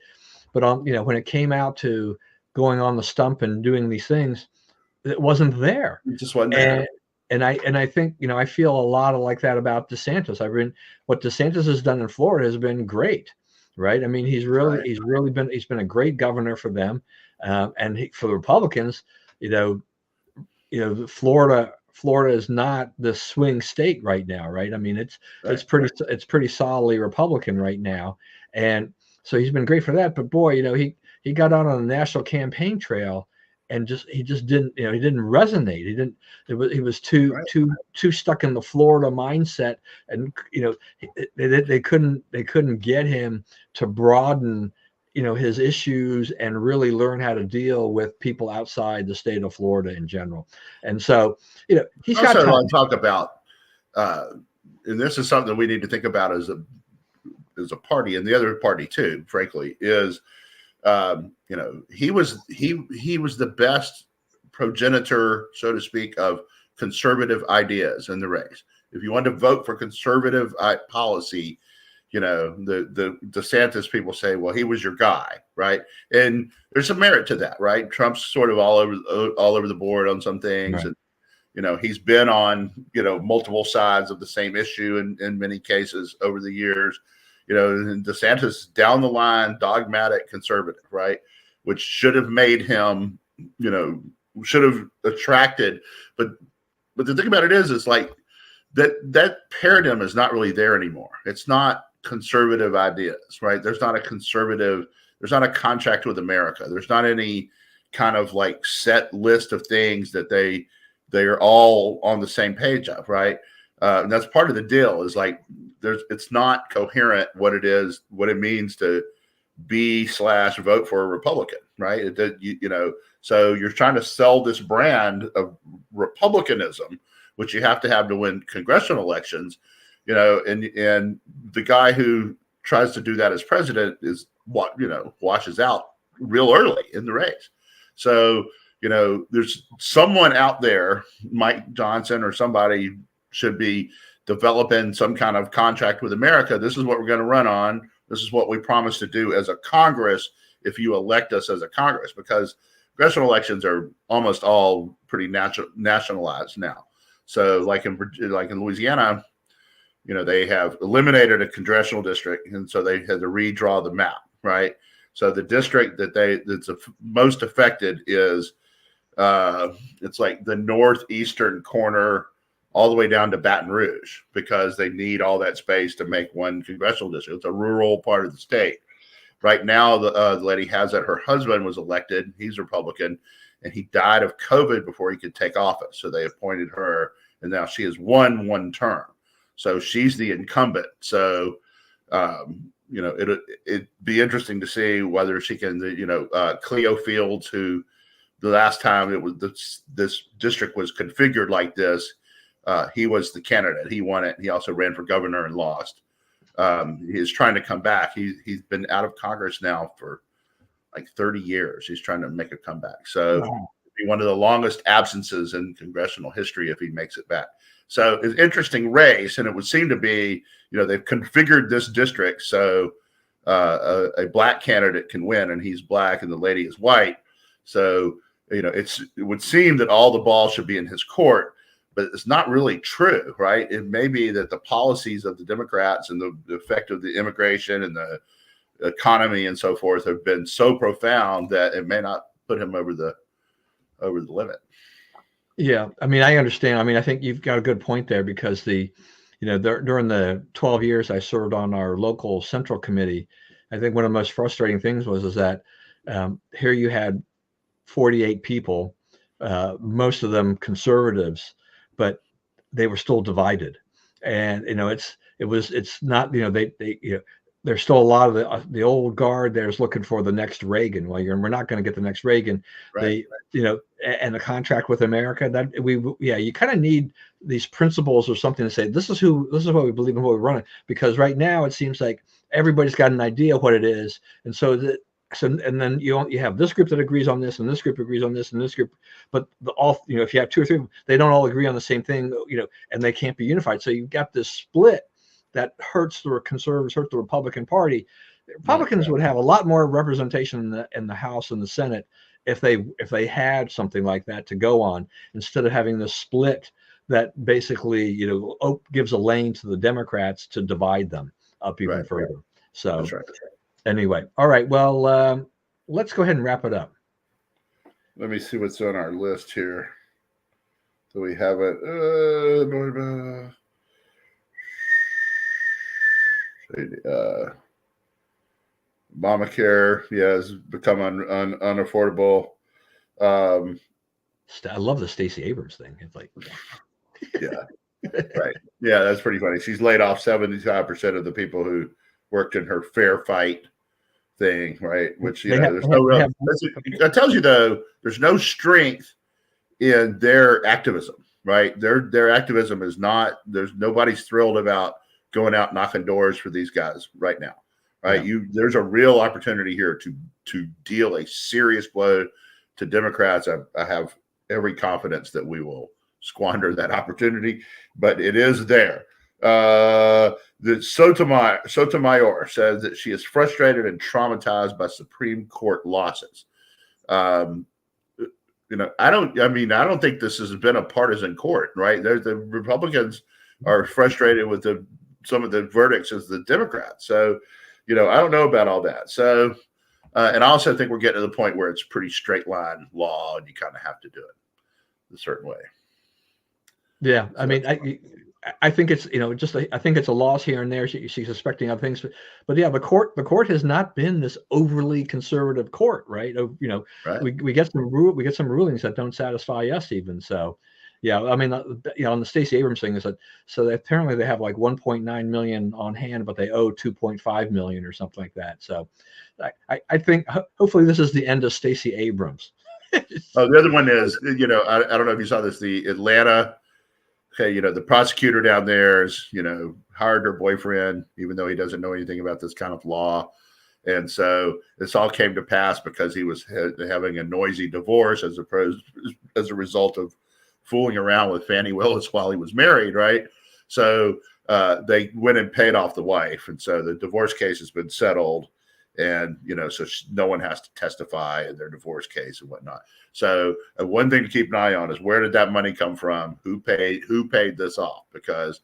but when it came out to going on the stump and doing these things, it wasn't there. It just wasn't there. And I think, I feel a lot of like that about DeSantis. What DeSantis has done in Florida has been great, right? I mean, he's been a great governor for them. And for the Republicans, Florida is not the swing state right now, right? I mean, it's pretty solidly Republican right now, and so he's been great for that. But boy, he got out on the national campaign trail, and he just didn't, he didn't resonate. He was too stuck in the Florida mindset, and they couldn't get him to broaden his issues and really learn how to deal with people outside the state of Florida in general. And so, he's got also time. talk about, and this is something we need to think about as a party, and the other party too, frankly, is, he was the best progenitor, so to speak, of conservative ideas in the race. If you want to vote for conservative policy, the DeSantis people say, well, he was your guy, right? And there's some merit to that, right? Trump's sort of all over the board on some things, right. And he's been on multiple sides of the same issue in many cases over the years. And DeSantis down the line, dogmatic conservative, right? Which should have made him, should have attracted, but the thing about it is like that paradigm is not really there anymore. It's not conservative ideas, right? There's not a contract with America. There's not any kind of like set list of things that they are all on the same page of, right? And that's part of the deal is like it's not coherent what it means to be / vote for a Republican, right? So you're trying to sell this brand of republicanism, which you have to win congressional elections. And the guy who tries to do that as president is washes out real early in the race. So, there's someone out there, Mike Johnson or somebody should be developing some kind of contract with America. This is what we're going to run on. This is what we promise to do as a Congress if you elect us as a Congress, because congressional elections are almost all pretty nationalized now. So like in Louisiana, they have eliminated a congressional district, and so they had to redraw the map, right? So the district that's most affected is it's like the northeastern corner all the way down to Baton Rouge, because they need all that space to make one congressional district. It's a rural part of the state. Right now, the lady has that her husband was elected. He's Republican, and he died of COVID before he could take office. So they appointed her, and now she has won one term. So she's the incumbent. So, it'd be interesting to see whether she can, Cleo Fields, who the last time this district was configured like this, he was the candidate. He won it. He also ran for governor and lost. He's trying to come back. He's been out of Congress now for like 30 years. He's trying to make a comeback. So Wow. be one of the longest absences in congressional history if he makes it back. So it's an interesting race, and it would seem to be, they've configured this district so a black candidate can win, and he's black, and the lady is white. So it would seem that all the ball should be in his court, but it's not really true, right? It may be that the policies of the Democrats and the effect of the immigration and the economy and so forth have been so profound that it may not put him over the limit. Yeah, I mean, I understand. I mean, I think you've got a good point there, because during the 12 years I served on our local central committee, I think one of the most frustrating things was that here you had 48 people, most of them conservatives, but they were still divided. And it's not, there's still a lot of the old guard there's looking for the next Reagan. Well, we're not going to get the next Reagan. Right. And the contract with America, that you kind of need these principles or something to say, this is what we believe in, what we're running. Because right now it seems like everybody's got an idea what it is. And and then you have this group that agrees on this, and this group agrees on this, and this group, but if you have two or three, they don't all agree on the same thing, and they can't be unified. So you've got this split that hurts the conservatives, hurt the Republican Party. The Republicans would have a lot more representation in the House and the Senate if they had something like that to go on, instead of having this split that basically gives a lane to the Democrats to divide them up even further. Right. So that's right. Anyway, all right. Well, let's go ahead and wrap it up. Let me see what's on our list here. So we have it. Obamacare, has become unaffordable. I love the Stacey Abrams thing. It's like, right. Yeah, that's pretty funny. She's laid off 75% of the people who worked in her fair fight thing, right? Which that tells you, though, there's no strength in their activism, right? Their activism is not. Nobody's thrilled about going out knocking doors for these guys right now, right? Yeah. There's a real opportunity here to deal a serious blow to Democrats. I have every confidence that we will squander that opportunity, but it is there. The Sotomayor says that she is frustrated and traumatized by Supreme Court losses. I don't think this has been a partisan court, right? The Republicans are frustrated with some of the verdicts as the Democrats. So, I don't know about all that. So, and I also think we're getting to the point where it's pretty straight line law, and you kind of have to do it a certain way. Yeah, I mean, I think it's I think it's a loss here and there. She's suspecting other things, but yeah, the court has not been this overly conservative court, right? Right. We get some rulings that don't satisfy us even. So, yeah, I mean, on the Stacey Abrams thing is that apparently they have like 1.9 million on hand, but they owe 2.5 million or something like that. So, I think hopefully this is the end of Stacey Abrams. The other one is, I don't know if you saw this, the Atlanta. Okay, the prosecutor down there is, hired her boyfriend, even though he doesn't know anything about this kind of law. And so this all came to pass because he was having a noisy divorce as a result of fooling around with Fannie Willis while he was married, right? So they went and paid off the wife. And so the divorce case has been settled. And, so no one has to testify in their divorce case and whatnot. So one thing to keep an eye on is, where did that money come from? Who paid this off? Because,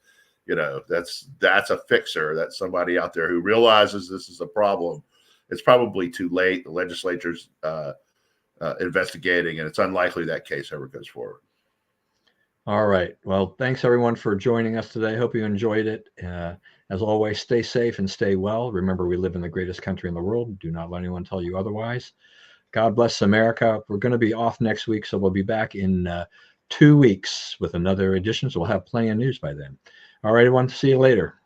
that's a fixer. That's somebody out there who realizes this is a problem. It's probably too late. The legislature's investigating, and it's unlikely that case ever goes forward. All right. Well, thanks everyone for joining us today. Hope you enjoyed it. As always, stay safe and stay well. Remember, we live in the greatest country in the world. Do not let anyone tell you otherwise. God bless America. We're going to be off next week, so we'll be back in 2 weeks with another edition. So we'll have plenty of news by then. All right, everyone. See you later.